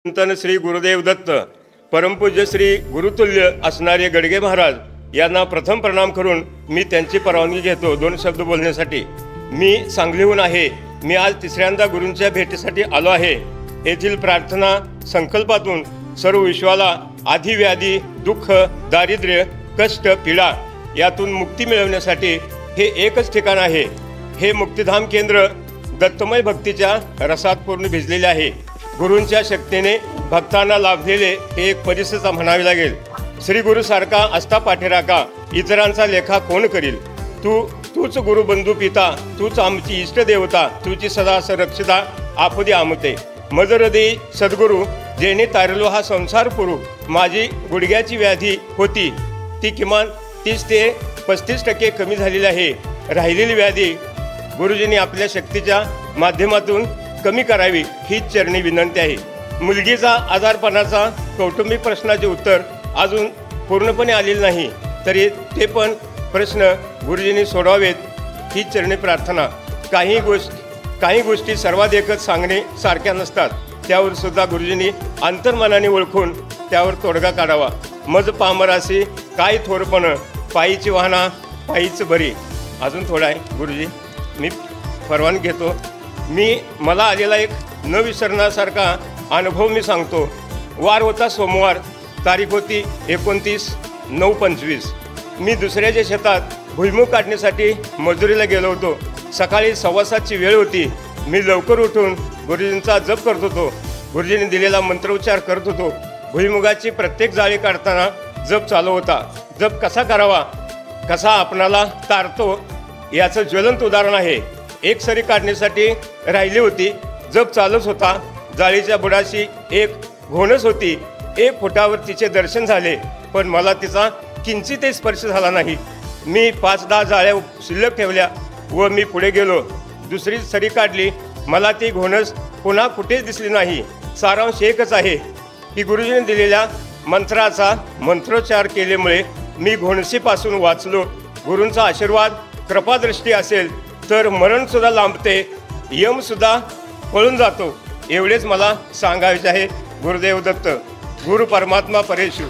संतन श्री गुरुदेव दत्त परमपूज्य श्री गुरुतुल्य असणारे गडगे महाराज यांना प्रथम प्रणाम करून मी त्यांची परवानगी घेतो 2 शब्द बोलण्यासाठी। मी सांगलीहून आहे। मी आज तिसऱ्यांदा गुरूंच्या भेटीसाठी आलो आहे। येथील प्रार्थना संकल्पातून सर्व विश्वाला आधी व्याधी दुःख दारिद्र्य कष्ट पीडा यातून मुक्ती मिळवण्यासाठी हे एकच ठिकाण आहे। हे मुक्तिधाम केंद्र दत्तमय भक्तीच्या रसात पूर्ण भिजलेले आहे। गुरूंच्या शक्तीने भक्तांना लाभलेले हे एक परिसर म्हणावे लागेल। श्री गुरु सारखा असता पाठीराखा इतरांचा लेखा कोण करील। तूच गुरुबंधू पिता तूच आमची इष्टदेवता तुझी सदा संरक्षिता आपदी आमते मज हृदयी सद्गुरु जेणे तारलो हा संसार पुरू। माझी गुडघ्याची व्याधी होती ती किमान 30 ते 35% कमी झालेली आहे। राहिलेली व्याधी गुरुजींनी आपल्या शक्तीच्या माध्यमातून कमी करावी हीच चरणी विनंती आहे। मुलगीचा आजारपणाचा कौटुंबिक प्रश्नाचे उत्तर अजून पूर्णपणे आलेले नाही तरी ते पण प्रश्न गुरुजींनी सोडवावेत हीच चरणी प्रार्थना। काही गोष्टी सर्वात एकच सांगणे सारख्या नसतात त्यावर सुद्धा गुरुजींनी अंतर्मनाने ओळखून त्यावर तोडगा काढावा। मज पामरासी काय थोरपण पायीची वाहना पायीच बरी। अजून थोडा आहे गुरुजी मी परवानगी घेतो। मला आलेला एक न विसरण्यासारखा अनुभव मी सांगतो। वार होता सोमवार, तारीख होती 29/9/25। मी दुसऱ्याच्या शेतात भुईमूग काढण्यासाठी मजुरीला गेलो होतो। सकाळी 6:15ची वेळ होती। मी लवकर उठून गुरुजींचा जप करत होतो। गुरुजींनी दिलेला मंत्रोच्चार करत होतो। भुईमुगाची प्रत्येक जाळी काढताना जप चालू होता। जप कसा करावा कसा आपणाला तारतो याचं ज्वलंत उदाहरण आहे। एक सरी काढण्यासाठी राहिली होती। जप चालूच होता। जाळीच्या बुडाशी एक घोणस होती। 1 फुटावर तिचे दर्शन झाले पण मला तिचा किंचितही स्पर्श झाला नाही। मी 5-10 जाळ्या शिल्लक ठेवल्या व मी पुढे गेलो। दुसरी सरी काढली। मला ती घोणस पुन्हा कुठेच दिसली नाही। सारांश एकच आहे की गुरुजींनी दिलेल्या मंत्राचा मंत्रोच्चार केल्यामुळे मी घोणसीपासून वाचलो। गुरूंचा आशीर्वाद कृपादृष्टी असेल तर मरणसुद्धा लांबते यमसुद्धा पळून जातो एवढेच मला सांगायचे आहे। गुरुदेव दत्त गुरु परमात्मा परेशु।